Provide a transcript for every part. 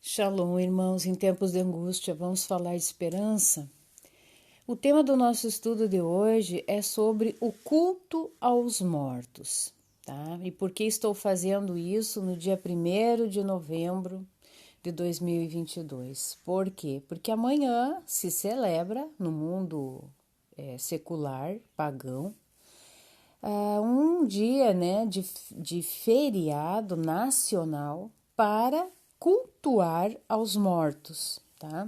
Shalom, irmãos, em tempos de angústia, vamos falar de esperança? O tema do nosso estudo de hoje é sobre o culto aos mortos, tá? E por que estou fazendo isso no dia 1º de novembro de 2022? Por quê? Porque amanhã se celebra no mundo secular, pagão, um dia, né, de feriado nacional para cultuar aos mortos, tá?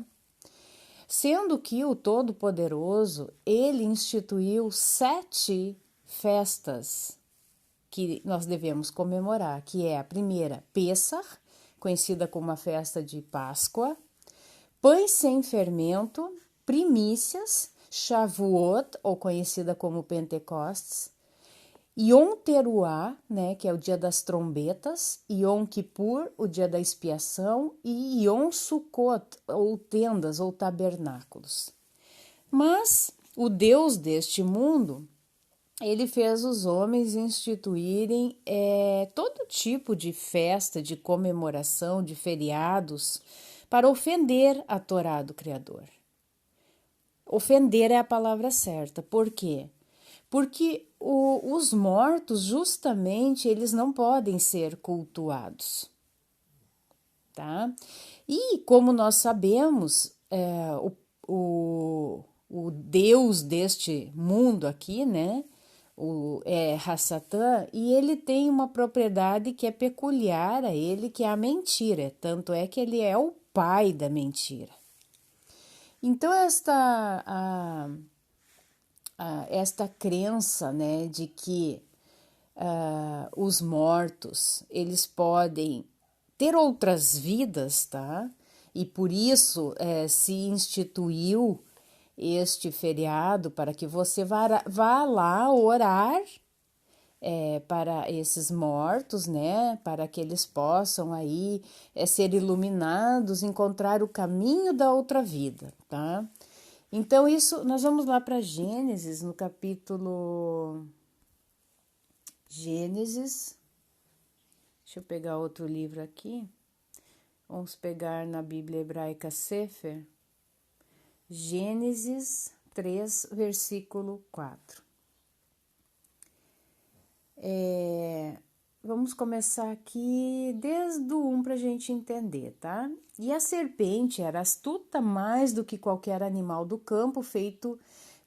Sendo que o Todo-Poderoso, ele instituiu 7 festas que nós devemos comemorar, que é a primeira, Pêssar, conhecida como a festa de Páscoa, Pães sem fermento, Primícias, Shavuot, ou conhecida como Pentecostes, Yom Teruah, né, que é o dia das trombetas, Yom Kippur, o dia da expiação, e Yom Sukkot, ou tendas, ou tabernáculos. Mas o Deus deste mundo, ele fez os homens instituírem todo tipo de festa, de comemoração, de feriados, para ofender a Torá do Criador. Ofender é a palavra certa. Por quê? Porque os mortos, justamente, eles não podem ser cultuados, tá? E como nós sabemos, o Deus deste mundo aqui, né, Hassatã, e ele tem uma propriedade que é peculiar a ele, que é a mentira, tanto é que ele é o pai da mentira. Então, esta crença, né, de que os mortos, eles podem ter outras vidas, tá? E por isso se instituiu este feriado para que você vá lá orar para esses mortos, né? Para que eles possam aí ser iluminados, encontrar o caminho da outra vida, tá? Então, isso, nós vamos lá para Gênesis, no capítulo Gênesis. Deixa eu pegar outro livro aqui. Vamos pegar na Bíblia Hebraica Sefer, Gênesis 3, versículo 4. Vamos começar aqui desde o 1 para a gente entender, tá? E a serpente era astuta mais do que qualquer animal do campo feito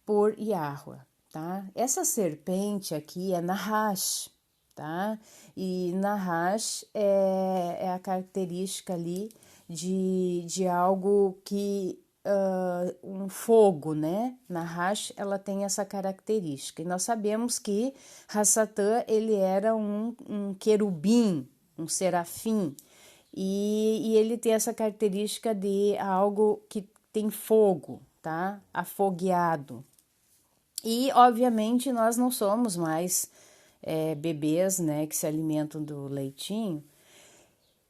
por Yahweh, tá? Essa serpente aqui é Nahash, tá? E Nahash é a característica ali de algo que um fogo, né? Nahash, ela tem essa característica. E nós sabemos que Hassatã, ele era um querubim, um serafim, e ele tem essa característica de algo que tem fogo, tá? Afogueado. E, obviamente, nós não somos mais bebês, né, que se alimentam do leitinho.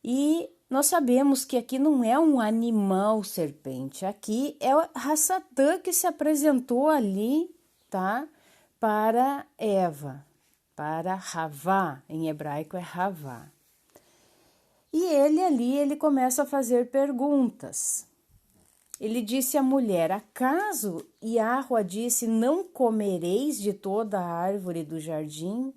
E nós sabemos que aqui não é um animal serpente, aqui é o Hassatã que se apresentou ali, tá? Para Eva, para Havá, em hebraico é Havá. E ele começa a fazer perguntas. Ele disse à mulher: acaso Yahweh disse, não comereis de toda a árvore do jardim?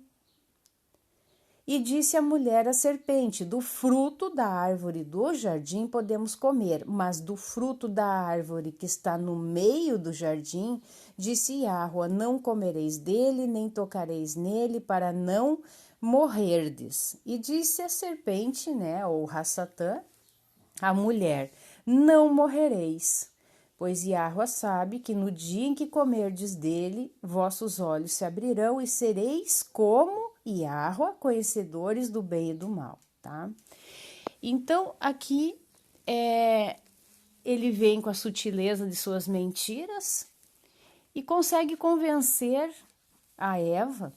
E disse a mulher à serpente: do fruto da árvore do jardim podemos comer, mas do fruto da árvore que está no meio do jardim, disse Yahweh, não comereis dele, nem tocareis nele, para não morrerdes. E disse a serpente, né, ou Hassatã, a mulher: não morrereis, pois Yahweh sabe que no dia em que comerdes dele, vossos olhos se abrirão e sereis como Yahweh, conhecedores do bem e do mal, tá? Então, aqui ele vem com a sutileza de suas mentiras e consegue convencer a Eva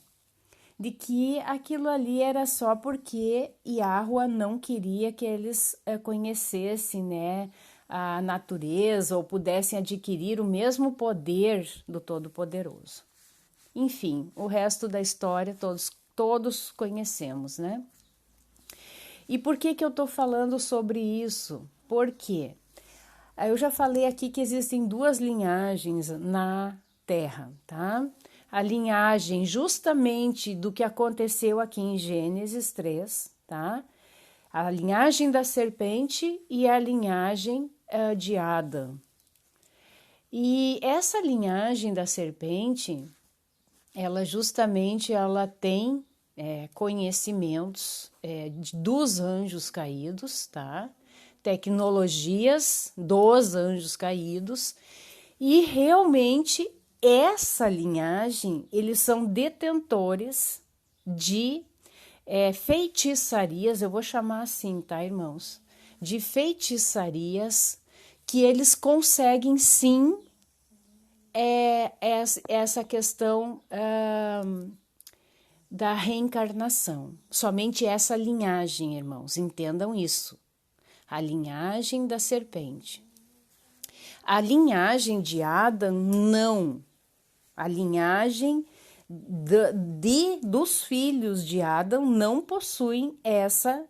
de que aquilo ali era só porque Yahweh não queria que eles conhecessem, né, a natureza ou pudessem adquirir o mesmo poder do Todo-Poderoso. Enfim, o resto da história todos conhecemos, né? E por que eu estou falando sobre isso? Por quê? Eu já falei aqui que existem duas linhagens na Terra, tá? A linhagem justamente do que aconteceu aqui em Gênesis 3, tá? A linhagem da serpente e a linhagem de Adão. E essa linhagem da serpente, ela tem conhecimentos dos anjos caídos, tá? Tecnologias dos anjos caídos, e realmente essa linhagem, eles são detentores de feitiçarias, eu vou chamar assim, tá, irmãos? De feitiçarias que eles conseguem sim essa questão da reencarnação. Somente essa linhagem, irmãos, entendam isso. A linhagem da serpente. A linhagem de Adão, não. A linhagem dos filhos de Adão não possuem essa,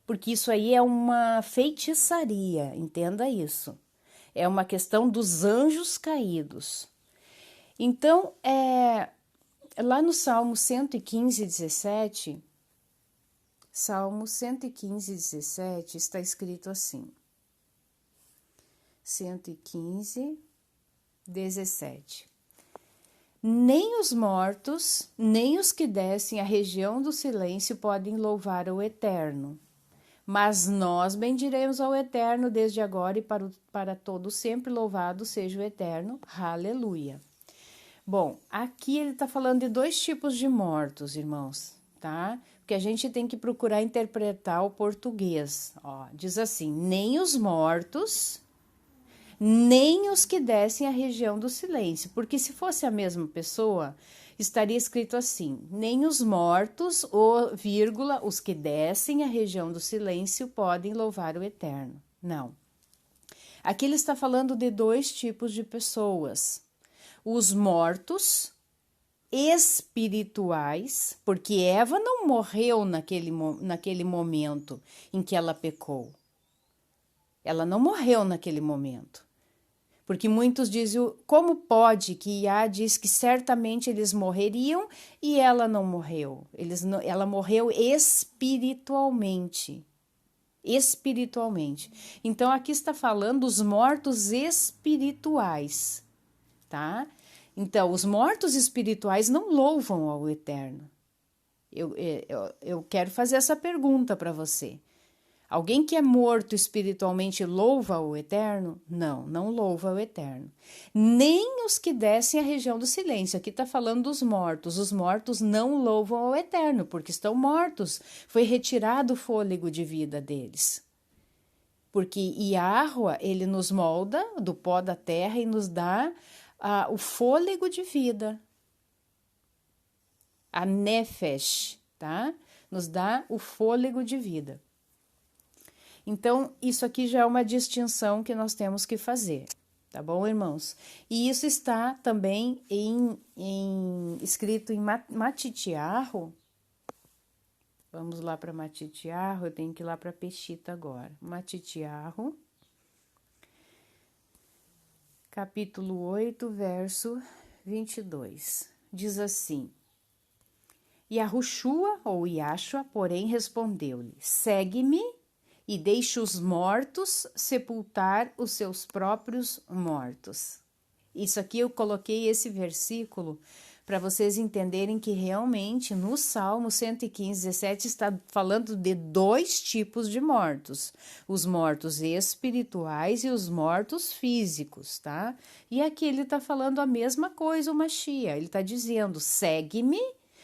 porque isso aí é uma feitiçaria, entenda isso. É uma questão dos anjos caídos. Então, lá no Salmo 115, 17, Salmo 115, 17, está escrito assim. 115, 17. Nem os mortos, nem os que descem à região do silêncio podem louvar o Eterno. Mas nós bendiremos ao Eterno desde agora e para todo sempre. Louvado seja o Eterno. Aleluia. Bom, aqui ele está falando de dois tipos de mortos, irmãos, tá? Porque a gente tem que procurar interpretar o português. Ó, diz assim, nem os mortos, nem os que descem à região do silêncio. Porque se fosse a mesma pessoa, estaria escrito assim, nem os mortos, vírgula, os que descem à região do silêncio podem louvar o Eterno. Não. Aqui ele está falando de dois tipos de pessoas. Os mortos espirituais, porque Eva não morreu naquele momento em que ela pecou. Ela não morreu naquele momento. Porque muitos dizem, como pode que Iá diz que certamente eles morreriam e ela não morreu? Ela morreu espiritualmente. Espiritualmente. Então, aqui está falando os mortos espirituais, tá? Então, os mortos espirituais não louvam ao Eterno. Eu quero fazer essa pergunta para você. Alguém que é morto espiritualmente louva o Eterno? Não, não louva o Eterno. Nem os que descem à região do silêncio. Aqui está falando dos mortos. Os mortos não louvam ao Eterno, porque estão mortos. Foi retirado o fôlego de vida deles. Porque Yahweh, ele nos molda do pó da terra e nos dá o fôlego de vida. A nefesh, tá? Nos dá o fôlego de vida. Então, isso aqui já é uma distinção que nós temos que fazer, tá bom, irmãos? E isso está também escrito em Matitiarro. Vamos lá para Matitiarro, eu tenho que ir lá para Peshita agora. Matitiarro, capítulo 8, verso 22. Diz assim: Yahushua, ou Yashua, porém, respondeu-lhe: segue-me e deixe os mortos sepultar os seus próprios mortos. Isso aqui eu coloquei esse versículo para vocês entenderem que realmente no Salmo 115, 17 está falando de dois tipos de mortos. Os mortos espirituais e os mortos físicos, tá? E aqui ele está falando a mesma coisa, o Mashiach. Ele está dizendo, segue-me.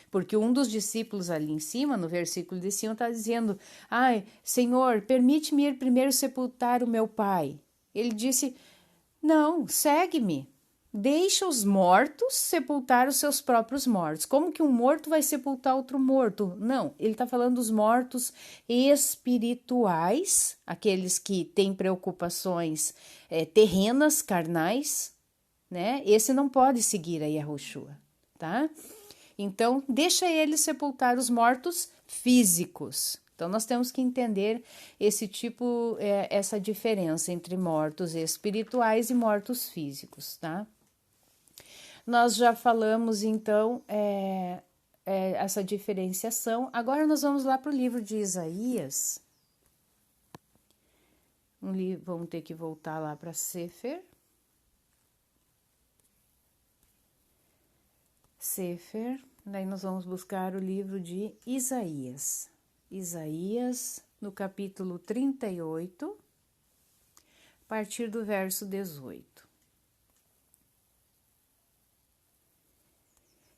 Porque um dos discípulos ali em cima, no versículo de cima, está dizendo, ai, Senhor, permite-me ir primeiro sepultar o meu pai. Ele disse, não, segue-me. Deixa os mortos sepultar os seus próprios mortos. Como que um morto vai sepultar outro morto? Não, ele está falando dos mortos espirituais, aqueles que têm preocupações terrenas, carnais, né? Esse não pode seguir a Yahushua, tá? Então, deixa ele sepultar os mortos físicos. Então, nós temos que entender essa diferença entre mortos espirituais e mortos físicos, tá? Nós já falamos, então, essa diferenciação. Agora nós vamos lá para o livro de Isaías. Vamos ter que voltar lá para Sefer. Daí nós vamos buscar o livro de Isaías. Isaías, no capítulo 38, a partir do verso 18.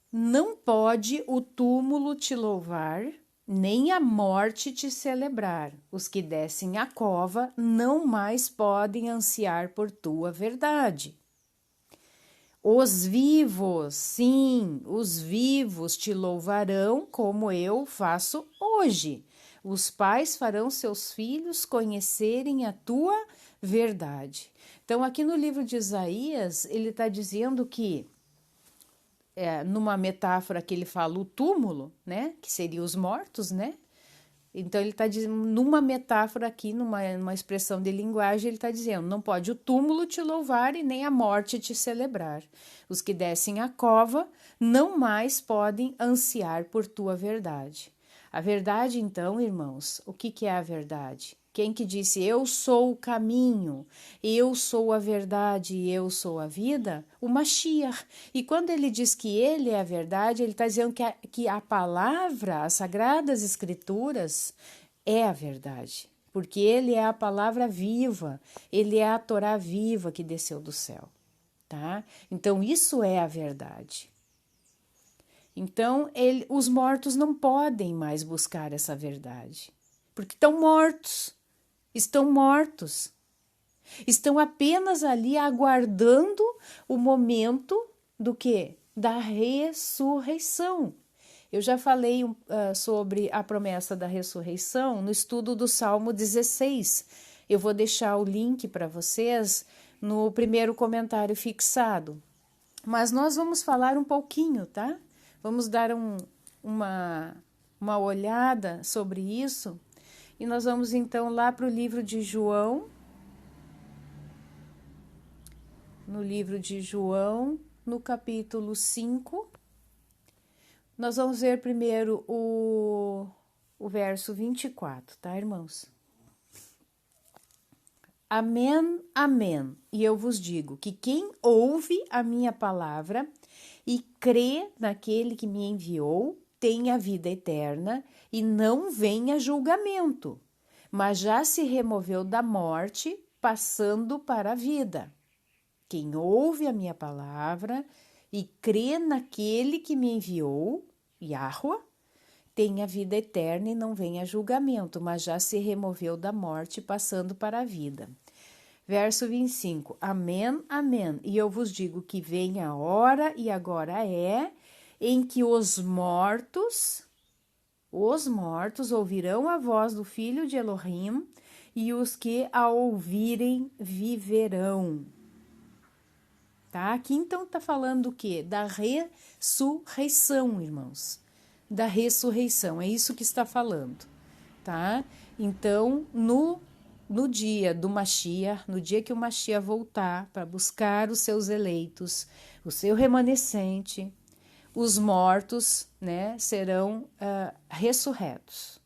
Não pode o túmulo te louvar, nem a morte te celebrar. Os que descem à cova não mais podem ansiar por tua verdade. Os vivos, sim, os vivos te louvarão como eu faço hoje. Os pais farão seus filhos conhecerem a tua verdade. Então, aqui no livro de Isaías, ele está dizendo que, numa metáfora que ele fala o túmulo, né, que seria os mortos, né? Então, ele está dizendo, numa metáfora aqui, numa expressão de linguagem, ele está dizendo, não pode o túmulo te louvar e nem a morte te celebrar. Os que descem à cova não mais podem ansiar por tua verdade. A verdade, então, irmãos, o que é a verdade? Quem que disse, eu sou o caminho, eu sou a verdade e eu sou a vida? O Mashiach. E quando ele diz que ele é a verdade, ele está dizendo que a palavra, as Sagradas Escrituras, é a verdade. Porque ele é a palavra viva, ele é a Torá viva que desceu do céu. Tá? Então, isso é a verdade. Então, os mortos não podem mais buscar essa verdade, porque estão mortos. Estão apenas ali aguardando o momento do quê? Da ressurreição. Eu já falei sobre a promessa da ressurreição no estudo do Salmo 16. Eu vou deixar o link para vocês no primeiro comentário fixado. Mas nós vamos falar um pouquinho, tá? Vamos dar uma olhada sobre isso. E nós vamos então lá para o livro de João. No livro de João, no capítulo 5. Nós vamos ver primeiro o verso 24, tá, irmãos? Amém, amém. E eu vos digo que quem ouve a minha palavra e crê naquele que me enviou, tem a vida eterna e não vem a julgamento, mas já se removeu da morte, passando para a vida. Quem ouve a minha palavra e crê naquele que me enviou, Yahweh, tem a vida eterna e não vem a julgamento, mas já se removeu da morte, passando para a vida. Verso 25, amém, amém. E eu vos digo que vem a hora, e agora é, em que os mortos ouvirão a voz do Filho de Elohim, e os que a ouvirem viverão. Tá? Aqui então está falando o quê? Da ressurreição, irmãos. Da ressurreição, é isso que está falando, tá? Então, no dia do Mashiach, no dia que o Mashiach voltar para buscar os seus eleitos, o seu remanescente, os mortos, né, serão ressurretos.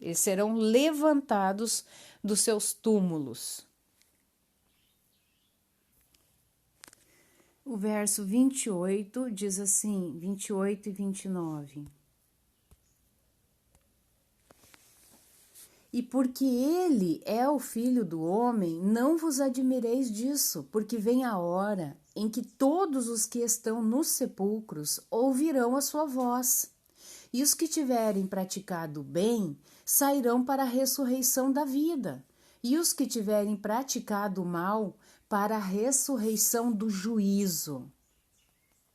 Eles serão levantados dos seus túmulos. O verso 28 diz assim, 28 e 29. E porque ele é o Filho do homem, não vos admireis disso, porque vem a hora em que todos os que estão nos sepulcros ouvirão a sua voz. E os que tiverem praticado o bem sairão para a ressurreição da vida, e os que tiverem praticado o mal para a ressurreição do juízo.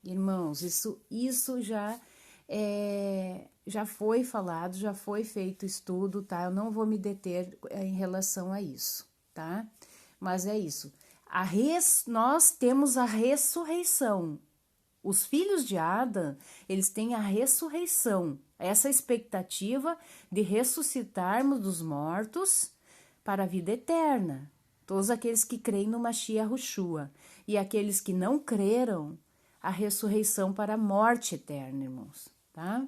Irmãos, isso já foi falado, já foi feito estudo, tá? Eu não vou me deter em relação a isso, tá? Mas é isso. Nós temos a ressurreição, Os filhos de Adão, eles têm a ressurreição, essa expectativa de ressuscitarmos dos mortos para a vida eterna. Todos aqueles que creem no Mashiach Yahushua. E aqueles que não creram, a ressurreição para a morte eterna, irmãos, tá?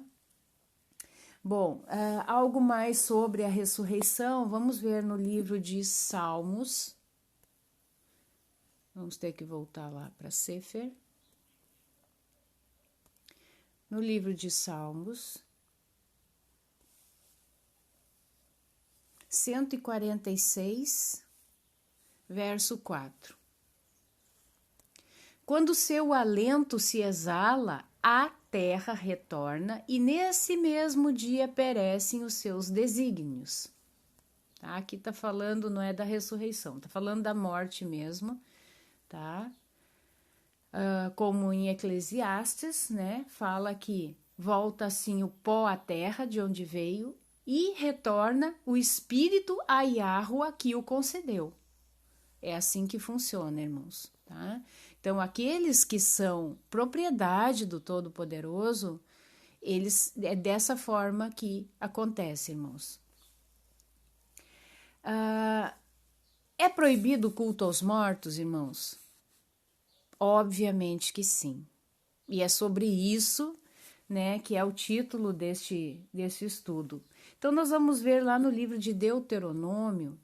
Bom, algo mais sobre a ressurreição, vamos ver no livro de Salmos. Vamos ter que voltar lá para Sefer. No livro de Salmos, 146, verso 4. Quando seu alento se exala, a terra retorna e nesse mesmo dia perecem os seus desígnios. Tá? Aqui tá falando, não é da ressurreição, tá falando da morte mesmo, tá? Como em Eclesiastes, né? Fala que volta assim o pó à terra de onde veio e retorna o espírito a Yahuwah que o concedeu. É assim que funciona, irmãos, tá? Então, aqueles que são propriedade do Todo-Poderoso, é dessa forma que acontece, irmãos. É proibido o culto aos mortos, irmãos? Obviamente que sim. E é sobre isso, né, que é o título desse estudo. Então, nós vamos ver lá no livro de Deuteronômio,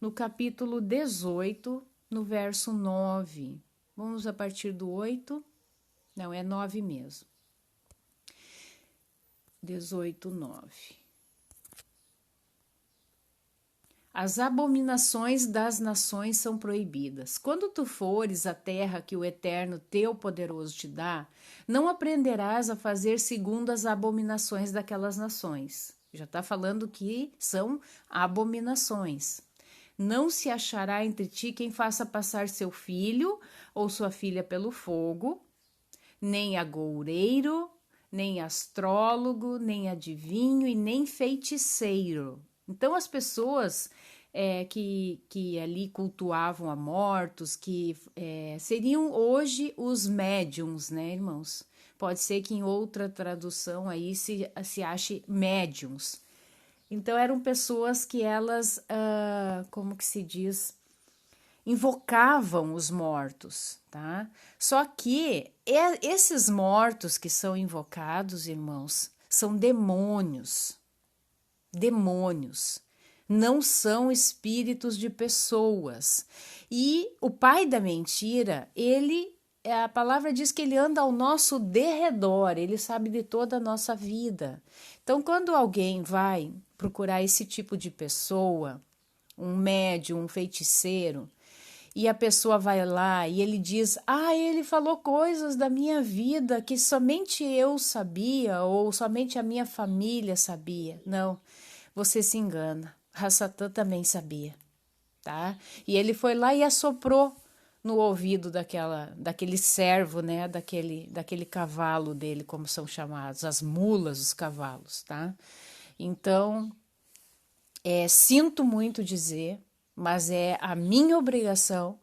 no capítulo 18, no verso 9. Vamos a partir do 8. Não, é 9 mesmo. 18, 9. As abominações das nações são proibidas. Quando tu fores à terra que o Eterno teu poderoso te dá, não aprenderás a fazer segundo as abominações daquelas nações. Já está falando que são abominações. Não se achará entre ti quem faça passar seu filho ou sua filha pelo fogo, nem agoureiro, nem astrólogo, nem adivinho e nem feiticeiro. Então, as pessoas que ali cultuavam a mortos, que seriam hoje os médiums, né, irmãos? Pode ser que em outra tradução aí se ache médiums. Então, eram pessoas que elas, como que se diz, invocavam os mortos, tá? Só que esses mortos que são invocados, irmãos, são demônios. Demônios. Não são espíritos de pessoas. E o pai da mentira, a palavra diz que ele anda ao nosso derredor, ele sabe de toda a nossa vida. Então, quando alguém vai procurar esse tipo de pessoa, um médium, um feiticeiro, e a pessoa vai lá e ele diz, ele falou coisas da minha vida que somente eu sabia ou somente a minha família sabia. Não, você se engana, Satã também sabia, tá? E ele foi lá e assoprou no ouvido daquele servo, né, daquele cavalo dele, como são chamados, as mulas, os cavalos, tá? Então, sinto muito dizer, mas é a minha obrigação,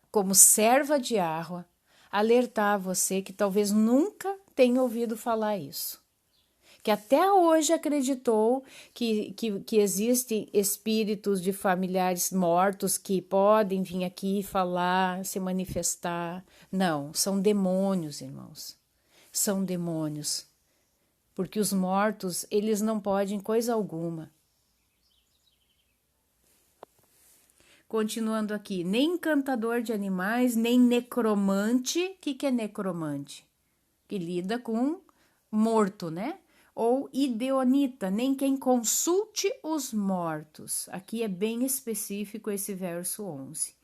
como serva de Yahuwah, alertar você que talvez nunca tenha ouvido falar isso. Que até hoje acreditou que existem espíritos de familiares mortos que podem vir aqui falar, se manifestar. Não, são demônios, irmãos. São demônios. Porque os mortos, eles não podem coisa alguma. Continuando aqui, nem encantador de animais, nem necromante. O que é necromante? Que lida com morto, né? Ou ideonita, nem quem consulte os mortos. Aqui é bem específico esse verso 11.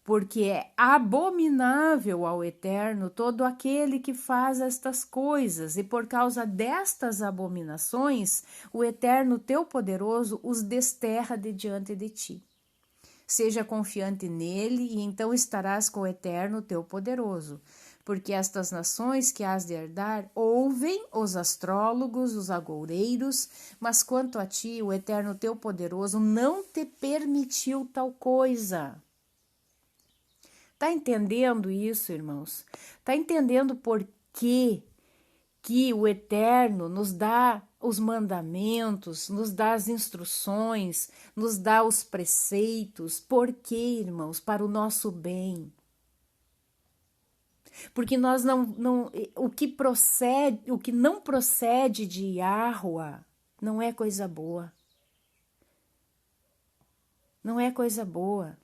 Porque é abominável ao Eterno todo aquele que faz estas coisas, e por causa destas abominações, o Eterno teu poderoso os desterra de diante de ti. Seja confiante nele, e então estarás com o Eterno teu poderoso. Porque estas nações que has de herdar ouvem os astrólogos, os agoureiros, mas quanto a ti, o Eterno teu poderoso não te permitiu tal coisa. Tá entendendo isso, irmãos? Tá entendendo por que o Eterno nos dá os mandamentos, nos dá as instruções, nos dá os preceitos? Por quê, irmãos? Para o nosso bem. Porque nós o que não procede de Yahweh não é coisa boa. Não é coisa boa.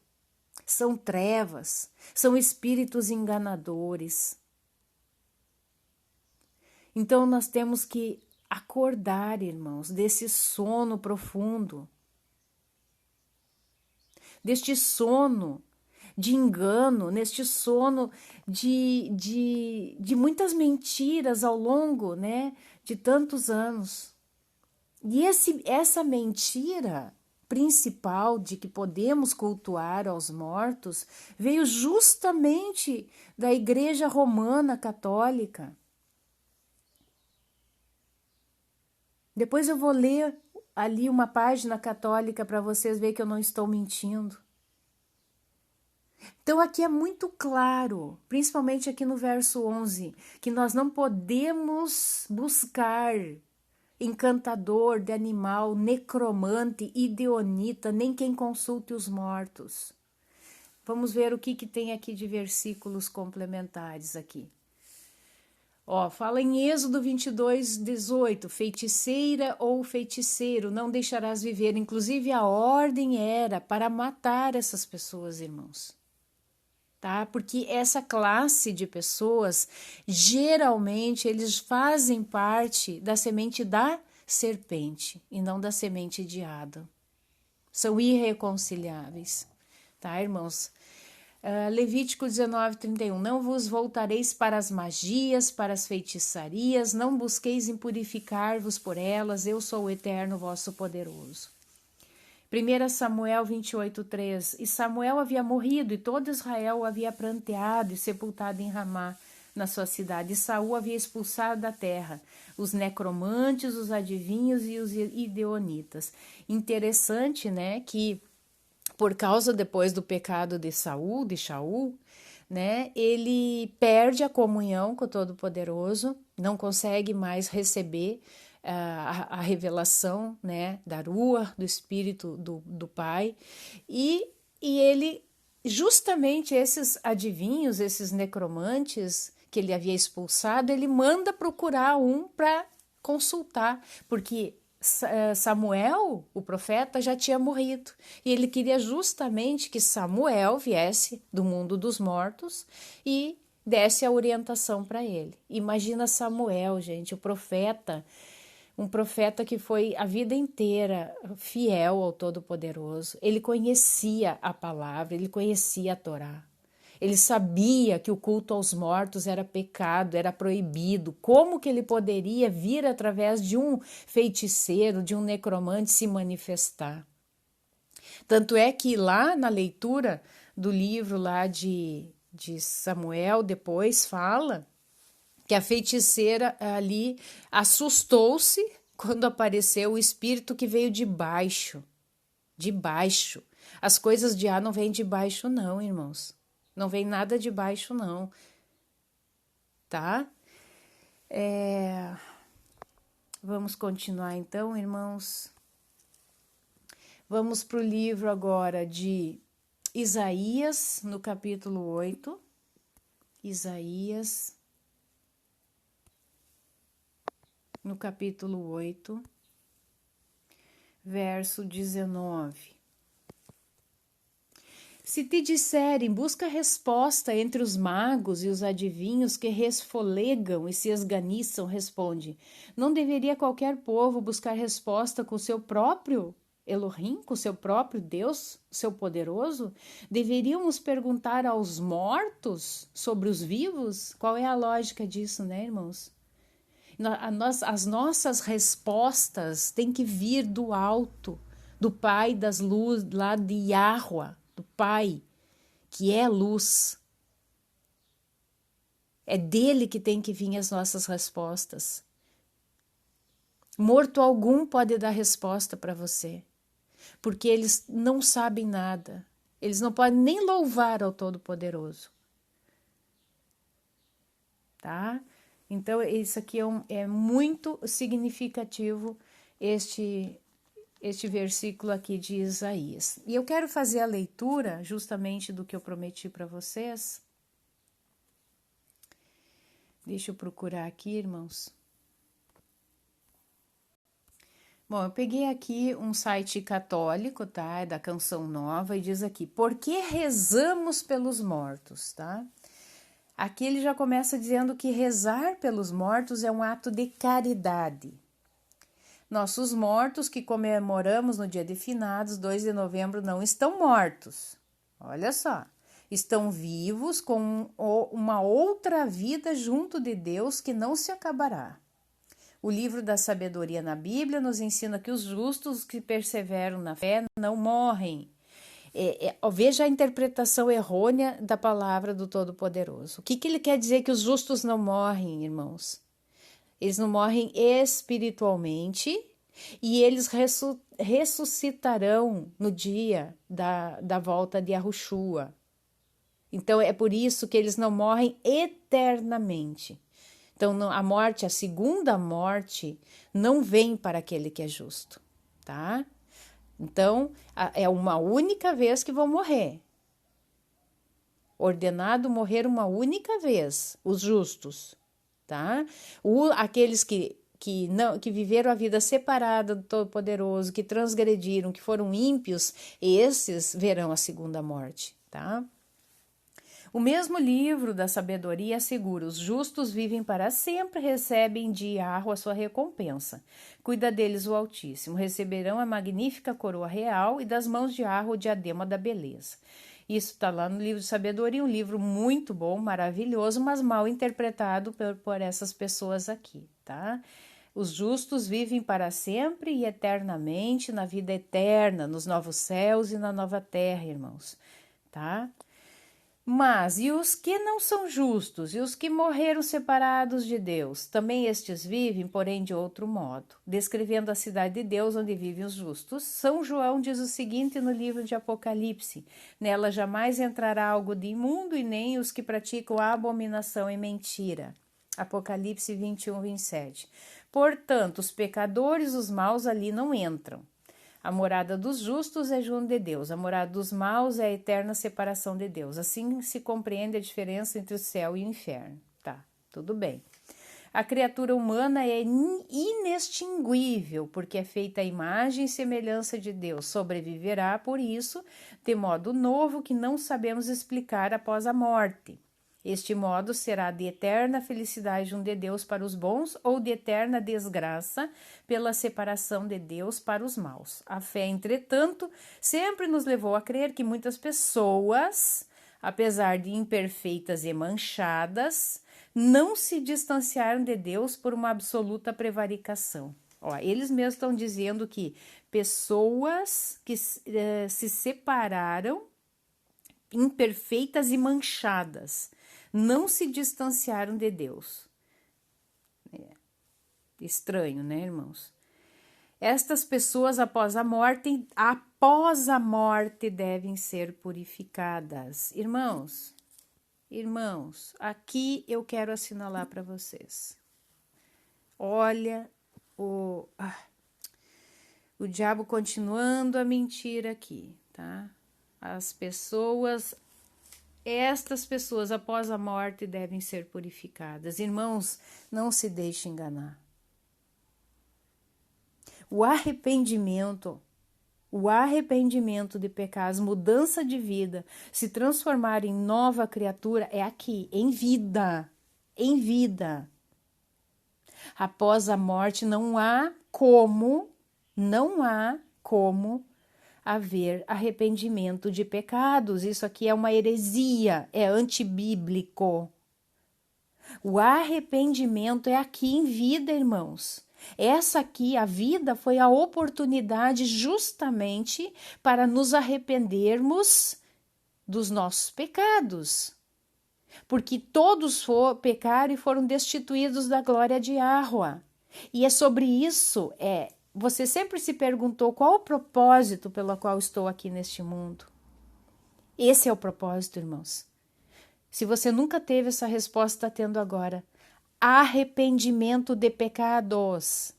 São trevas, são espíritos enganadores. Então nós temos que acordar, irmãos, desse sono profundo, deste sono de engano, neste sono de muitas mentiras ao longo, né, de tantos anos. E essa mentira principal de que podemos cultuar aos mortos veio justamente da Igreja Romana Católica. Depois eu vou ler ali uma página católica para vocês verem que eu não estou mentindo. Então aqui é muito claro, principalmente aqui no verso 11, que nós não podemos buscar encantador de animal, necromante, ideonita, nem quem consulte os mortos. Vamos ver o que tem aqui de versículos complementares aqui. Ó, fala em Êxodo 22, 18, feiticeira ou feiticeiro, não deixarás viver. Inclusive a ordem era para matar essas pessoas, irmãos. Tá? Porque essa classe de pessoas, geralmente, eles fazem parte da semente da serpente e não da semente de Adão. São irreconciliáveis, tá, irmãos? Levítico 19, 31. Não vos voltareis para as magias, para as feitiçarias, não busqueis impurificar-vos por elas, eu sou o Eterno, vosso poderoso. 1 Samuel 28, 3. E Samuel havia morrido, e todo Israel o havia pranteado e sepultado em Ramá, na sua cidade. E Saul havia expulsado da terra os necromantes, os adivinhos e os ideonitas. Interessante, né, que por causa depois do pecado de Shaul, né, ele perde a comunhão com o Todo-Poderoso, não consegue mais receber a revelação, né, da Ruach, do Espírito do Pai, e ele, justamente esses adivinhos, esses necromantes que ele havia expulsado, ele manda procurar um para consultar, porque Samuel, o profeta, já tinha morrido. E ele queria justamente que Samuel viesse do mundo dos mortos e desse a orientação para ele. Imagina Samuel, gente, o profeta, um profeta que foi a vida inteira fiel ao Todo-Poderoso. Ele conhecia a palavra, ele conhecia a Torá. Ele sabia que o culto aos mortos era pecado, era proibido. Como que ele poderia vir através de um feiticeiro, de um necromante se manifestar? Tanto é que lá na leitura do livro lá de Samuel, depois fala que a feiticeira ali assustou-se quando apareceu o espírito que veio de baixo. De baixo. As coisas de não vêm de baixo não, irmãos. Não vem nada de baixo, não, tá? Vamos continuar então, irmãos. Vamos para o livro agora de Isaías, no capítulo 8. Isaías, no capítulo 8, verso 19. Se te disserem, busca resposta entre os magos e os adivinhos que resfolegam e se esganiçam, responde, não deveria qualquer povo buscar resposta com seu próprio Elohim, com seu próprio Deus, seu poderoso? Deveríamos perguntar aos mortos sobre os vivos? Qual é a lógica disso, né, irmãos? As nossas respostas têm que vir do alto, do Pai das luzes, lá de Yahweh, do Pai, que é luz. É dele que tem que vir as nossas respostas. Morto algum pode dar resposta para você, porque eles não sabem nada. Eles não podem nem louvar ao Todo-Poderoso. Tá? Então, isso aqui é muito significativo, este versículo aqui de Isaías. E eu quero fazer a leitura justamente do que eu prometi para vocês. Deixa eu procurar aqui, irmãos. Bom, eu peguei aqui um site católico, tá? É da Canção Nova, e diz aqui: por que rezamos pelos mortos, tá? Aqui ele já começa dizendo que rezar pelos mortos é um ato de caridade. Nossos mortos, que comemoramos no dia de finados, 2 de novembro, não estão mortos. Olha só. Estão vivos com uma outra vida junto de Deus que não se acabará. O livro da sabedoria na Bíblia nos ensina que os justos que perseveram na fé não morrem. Veja a interpretação errônea da palavra do Todo-Poderoso. O que ele quer dizer que os justos não morrem, irmãos? Eles não morrem espiritualmente e eles ressuscitarão no dia da volta de Yahushua. Então, é por isso que eles não morrem eternamente. Então, a morte, a segunda morte, não vem para aquele que é justo, tá? Então, é uma única vez que vão morrer. Ordenado morrer uma única vez, os justos, tá? Aqueles que viveram a vida separada do Todo-Poderoso, que transgrediram, que foram ímpios, esses verão a segunda morte, tá? O mesmo livro da sabedoria assegura: os justos vivem para sempre, recebem de Yahweh a sua recompensa. Cuida deles o Altíssimo, receberão a magnífica coroa real e das mãos de Yahweh o diadema da beleza. Isso está lá no livro de sabedoria, um livro muito bom, maravilhoso, mas mal interpretado por essas pessoas aqui, tá? Os justos vivem para sempre e eternamente na vida eterna, nos novos céus e na nova terra, irmãos, tá? Mas, e os que não são justos, e os que morreram separados de Deus? Também estes vivem, porém de outro modo. Descrevendo a cidade de Deus, onde vivem os justos, São João diz o seguinte no livro de Apocalipse: nela jamais entrará algo de imundo, e nem os que praticam a abominação e mentira. Apocalipse 21, 27. Portanto, os pecadores, os maus ali não entram. A morada dos justos é junto de Deus, a morada dos maus é a eterna separação de Deus. Assim se compreende a diferença entre o céu e o inferno. Tá, tudo bem. A criatura humana é inextinguível, porque é feita à imagem e semelhança de Deus. Sobreviverá, por isso, de modo novo que não sabemos explicar após a morte. Este modo será de eterna felicidade junto de Deus para os bons ou de eterna desgraça pela separação de Deus para os maus. A fé, entretanto, sempre nos levou a crer que muitas pessoas, apesar de imperfeitas e manchadas, não se distanciaram de Deus por uma absoluta prevaricação. Eles mesmos estão dizendo que pessoas que se separaram, imperfeitas e manchadas, não se distanciaram de Deus. Estranho, né, irmãos? Estas pessoas, após a morte, devem ser purificadas. Irmãos, aqui eu quero assinalar para vocês. Olha o diabo continuando a mentir aqui, tá? Estas pessoas, após a morte, devem ser purificadas. Irmãos, não se deixe enganar. O arrependimento de pecados, mudança de vida, se transformar em nova criatura, é aqui, em vida. Após a morte, não há como haver arrependimento de pecados. Isso aqui é uma heresia, é antibíblico. O arrependimento é aqui em vida, irmãos. Essa aqui, a vida, foi a oportunidade justamente para nos arrependermos dos nossos pecados. Porque todos pecaram e foram destituídos da glória de Yahweh. E é sobre isso, você sempre se perguntou qual o propósito pelo qual estou aqui neste mundo? Esse é o propósito, irmãos. Se você nunca teve essa resposta, está tendo agora. Arrependimento de pecados.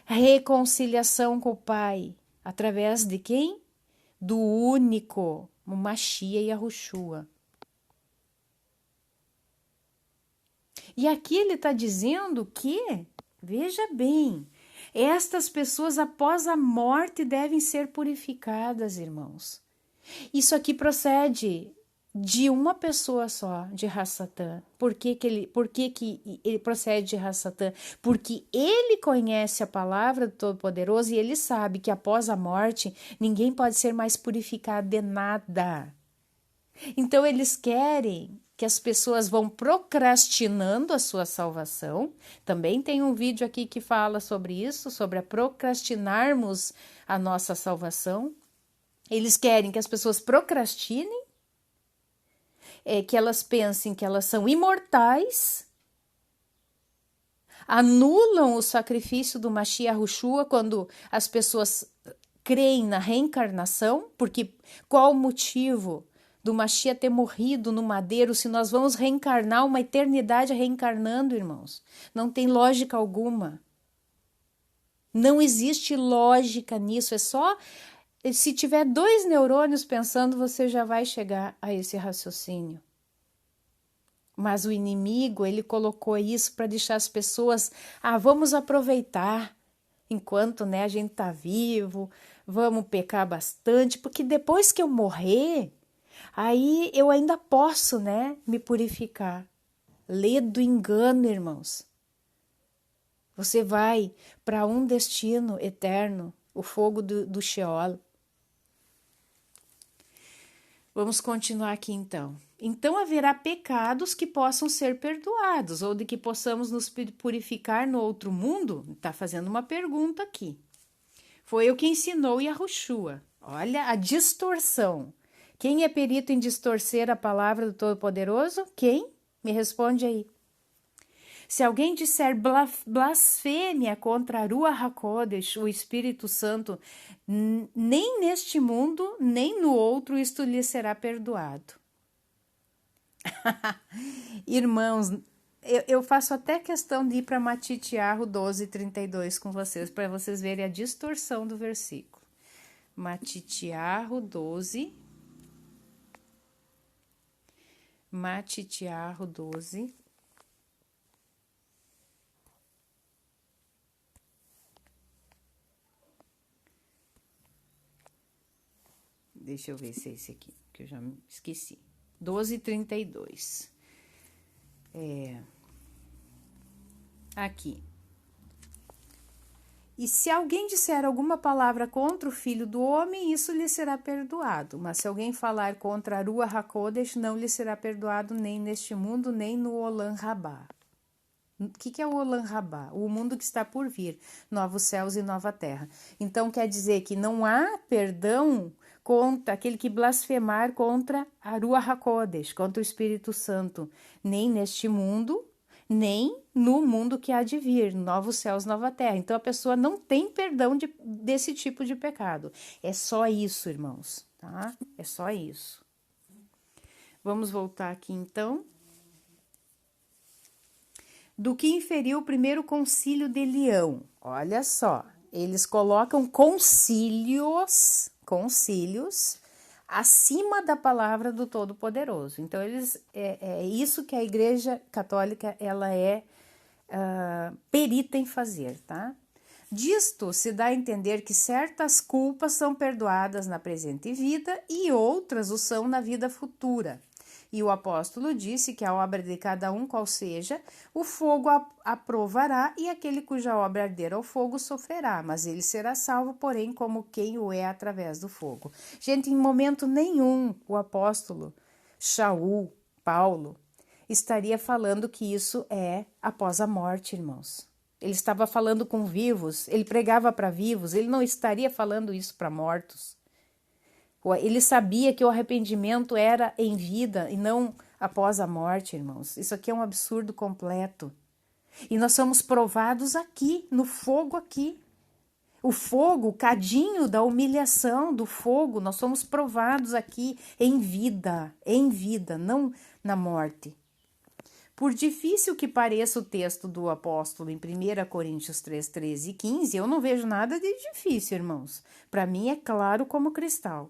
Reconciliação com o Pai. Através de quem? Do único, o Mashiach Yahushua. E aqui ele está dizendo que, veja bem, estas pessoas após a morte devem ser purificadas, irmãos. Isso aqui procede de uma pessoa só, de Hassatan. Por que ele procede de Hassatan? Porque ele conhece a palavra do Todo-Poderoso e ele sabe que após a morte ninguém pode ser mais purificado de nada. Então eles querem que as pessoas vão procrastinando a sua salvação. Também tem um vídeo aqui que fala sobre isso, sobre a procrastinarmos a nossa salvação. Eles querem que as pessoas procrastinem, que elas pensem que elas são imortais, anulam o sacrifício do Mashiach Yahushua quando as pessoas creem na reencarnação, porque qual o motivo do Mashiach ter morrido no madeiro se nós vamos reencarnar uma eternidade reencarnando, irmãos? Não tem lógica alguma. Não existe lógica nisso, é só... Se tiver 2 neurônios pensando, você já vai chegar a esse raciocínio. Mas o inimigo, ele colocou isso para deixar as pessoas, vamos aproveitar enquanto, a gente está vivo, vamos pecar bastante, porque depois que eu morrer, aí eu ainda posso, me purificar. Lê do engano, irmãos. Você vai para um destino eterno, o fogo do Sheol. Vamos continuar aqui então. Então haverá pecados que possam ser perdoados, ou de que possamos nos purificar no outro mundo? Está fazendo uma pergunta aqui. Foi o que ensinou Yahushua. Olha a distorção. Quem é perito em distorcer a palavra do Todo-Poderoso? Quem? Me responde aí. Se alguém disser blasfêmia contra a Ruach HaKodesh, o Espírito Santo, nem neste mundo, nem no outro, isto lhe será perdoado. Irmãos, eu faço até questão de ir para Matitiahu 12:32 com vocês, para vocês verem a distorção do versículo. Matitiahu 12. Matitiahu 12. Deixa eu ver se é esse aqui, que eu já me esqueci. 12:32. Aqui. E se alguém disser alguma palavra contra o Filho do Homem, isso lhe será perdoado. Mas se alguém falar contra a Ruach HaKodesh, não lhe será perdoado nem neste mundo, nem no Olam Rabá. O que é o Olam Rabá? O mundo que está por vir, novos céus e nova terra. Então, quer dizer que não há perdão contra aquele que blasfemar contra a Ruach HaKodesh, contra o Espírito Santo, nem neste mundo, nem no mundo que há de vir, novos céus, nova terra. Então, a pessoa não tem perdão desse tipo de pecado. É só isso, irmãos, tá? É só isso. Vamos voltar aqui, então. Do que inferiu o primeiro concílio de Leão. Olha só, eles colocam concílios acima da palavra do Todo-Poderoso. Então, é isso que a Igreja Católica ela é perita em fazer, tá? Disto se dá a entender que certas culpas são perdoadas na presente vida e outras o são na vida futura. E o apóstolo disse que a obra de cada um, qual seja, o fogo aprovará e aquele cuja obra arder ao fogo sofrerá, mas ele será salvo, porém, como quem o é através do fogo. Gente, em momento nenhum o apóstolo Shaul, Paulo, estaria falando que isso é após a morte, irmãos. Ele estava falando com vivos, ele pregava para vivos, ele não estaria falando isso para mortos. Ele sabia que o arrependimento era em vida e não após a morte, irmãos. Isso aqui é um absurdo completo. E nós somos provados aqui, no fogo aqui. O fogo, o cadinho da humilhação do fogo, nós somos provados aqui em vida, não na morte. Por difícil que pareça o texto do apóstolo em 1 Coríntios 3, 13 e 15, eu não vejo nada de difícil, irmãos. Para mim é claro como cristal,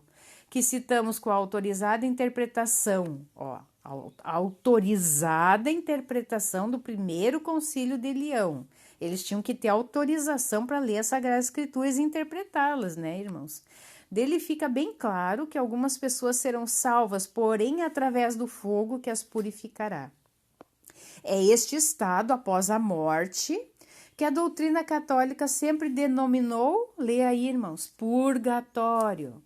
que citamos com a autorizada interpretação, a autorizada interpretação do primeiro concílio de Leão. Eles tinham que ter autorização para ler as Sagradas Escrituras e interpretá-las, né, irmãos? Dele fica bem claro que algumas pessoas serão salvas, porém através do fogo que as purificará. É este estado após a morte que a doutrina católica sempre denominou, lê aí, irmãos, purgatório.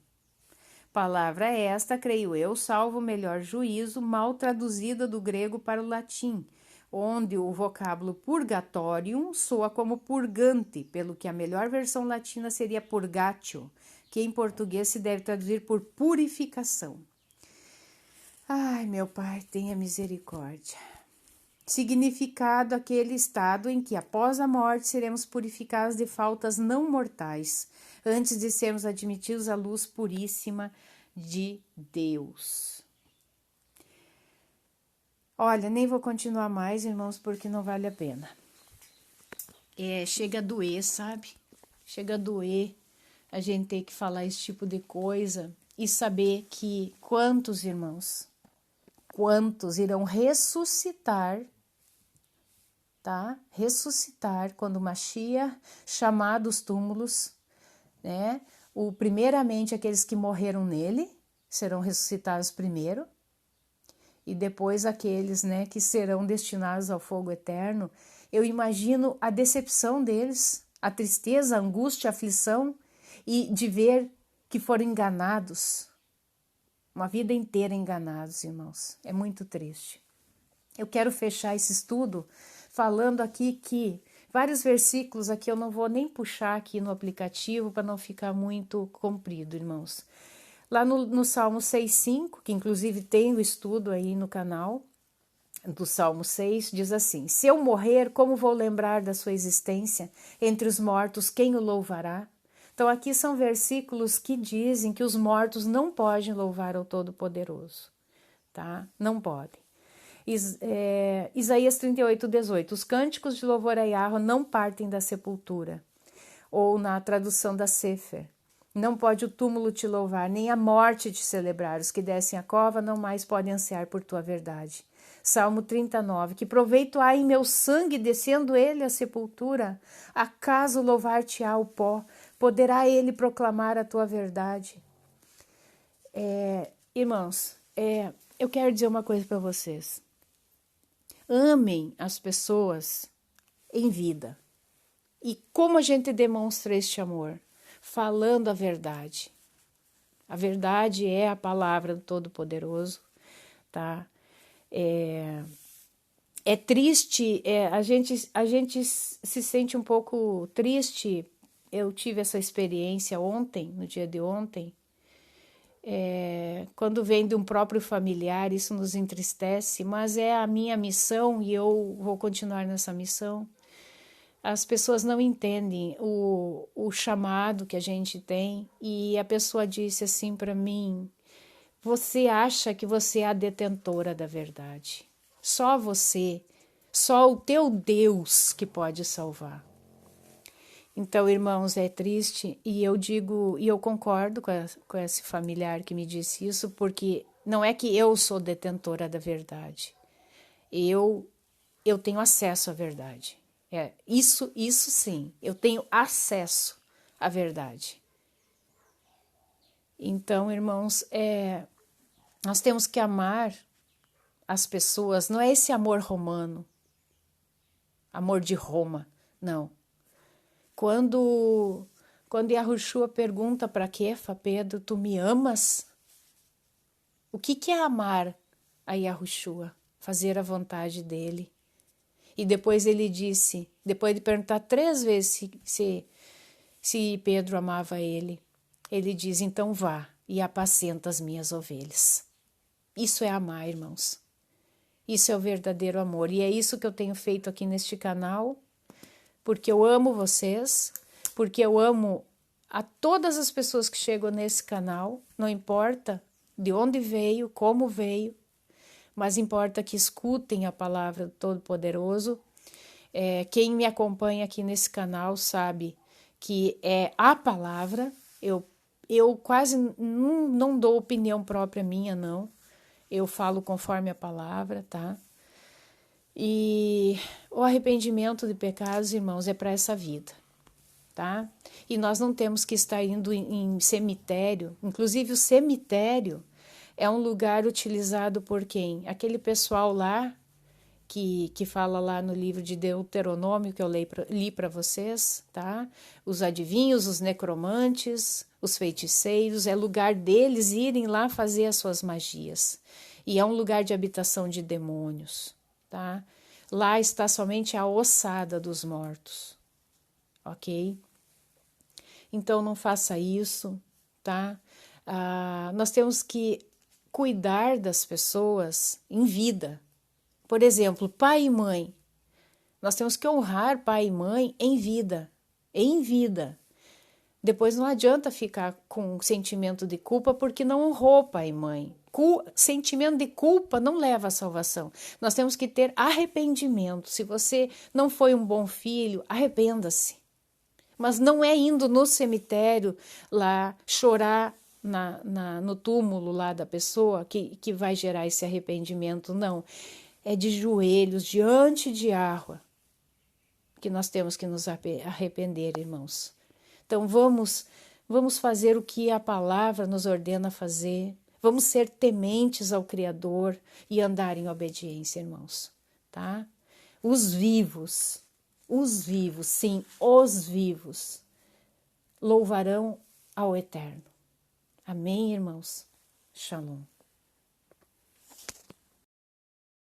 Palavra esta, creio eu, salvo o melhor juízo, mal traduzida do grego para o latim, onde o vocábulo purgatorium soa como purgante, pelo que a melhor versão latina seria purgatio, que em português se deve traduzir por purificação. Ai, meu Pai, tenha misericórdia. Significado aquele estado em que após a morte seremos purificados de faltas não mortais, antes de sermos admitidos à luz puríssima de Deus. Olha, nem vou continuar mais, irmãos, porque não vale a pena. Chega a doer, sabe? Chega a doer a gente ter que falar esse tipo de coisa e saber que quantos irão ressuscitar, tá? Ressuscitar quando o Mashiach chamar dos túmulos, né? Primeiramente aqueles que morreram nele serão ressuscitados primeiro, e depois aqueles, né, que serão destinados ao fogo eterno. Eu imagino a decepção deles, a tristeza, a angústia, a aflição, e de ver que foram enganados, uma vida inteira enganados, irmãos. É muito triste. Eu quero fechar esse estudo falando aqui que vários versículos aqui eu não vou nem puxar aqui no aplicativo para não ficar muito comprido, irmãos. Lá no Salmo 6,5, que inclusive tem o estudo aí no canal, do Salmo 6, diz assim: se eu morrer, como vou lembrar da sua existência? Entre os mortos, quem o louvará? Então aqui são versículos que dizem que os mortos não podem louvar ao Todo-Poderoso, tá? Não podem. Isaías 38, 18, os cânticos de louvor a Yahweh não partem da sepultura. Ou na tradução da Sefer, não pode o túmulo te louvar, nem a morte te celebrar. Os que descem a cova não mais podem ansiar por tua verdade. Salmo 39, que proveito há em meu sangue, descendo ele à sepultura? Acaso louvar-te-á o pó? Poderá ele proclamar a tua verdade? Irmãos, eu quero dizer uma coisa para vocês. Amem as pessoas em vida. E como a gente demonstra este amor? Falando a verdade. A verdade é a palavra do Todo-Poderoso, tá? É triste, a gente se sente um pouco triste. Eu tive essa experiência ontem, no dia de ontem. Quando vem de um próprio familiar, isso nos entristece, mas é a minha missão e eu vou continuar nessa missão. As pessoas não entendem o chamado que a gente tem, e a pessoa disse assim para mim: você acha que você é a detentora da verdade? Só você, só o teu Deus que pode salvar. Então, irmãos, é triste, e eu digo, e eu concordo com esse familiar que me disse isso, porque não é que eu sou detentora da verdade. Eu tenho acesso à verdade. Isso sim, eu tenho acesso à verdade. Então, irmãos, nós temos que amar as pessoas, não é esse amor romano, amor de Roma, não. Quando Yahushua pergunta para Kefa, Pedro, tu me amas? O que é amar a Yahushua? Fazer a vontade dele. E depois ele disse, depois de perguntar 3 vezes se Pedro amava ele diz, então vá e apacenta as minhas ovelhas. Isso é amar, irmãos. Isso é o verdadeiro amor. E é isso que eu tenho feito aqui neste canal, porque eu amo vocês, porque eu amo a todas as pessoas que chegam nesse canal, não importa de onde veio, como veio, mas importa que escutem a palavra do Todo-Poderoso. Quem me acompanha aqui nesse canal sabe que é a palavra. Eu quase não dou opinião própria minha, não. Eu falo conforme a palavra, tá? E o arrependimento de pecados, irmãos, é para essa vida, tá? E nós não temos que estar indo em cemitério. Inclusive, o cemitério é um lugar utilizado por quem? Aquele pessoal lá que fala lá no livro de Deuteronômio, que eu li para vocês, tá? Os adivinhos, os necromantes, os feiticeiros, é lugar deles irem lá fazer as suas magias. E é um lugar de habitação de demônios, tá? Lá está somente a ossada dos mortos, ok? Então não faça isso, tá? Nós temos que cuidar das pessoas em vida. Por exemplo, pai e mãe. Nós temos que honrar pai e mãe em vida. Em vida. Depois não adianta ficar com sentimento de culpa porque não honrou pai e mãe. Sentimento de culpa não leva à salvação. Nós temos que ter arrependimento. Se você não foi um bom filho, arrependa-se. Mas não é indo no cemitério lá chorar no túmulo lá da pessoa que vai gerar esse arrependimento, não. É de joelhos, diante de Yahweh, que nós temos que nos arrepender, irmãos. Então vamos fazer o que a palavra nos ordena fazer. Vamos ser tementes ao Criador e andar em obediência, irmãos, tá? Os vivos, sim, os vivos, louvarão ao Eterno. Amém, irmãos? Shalom.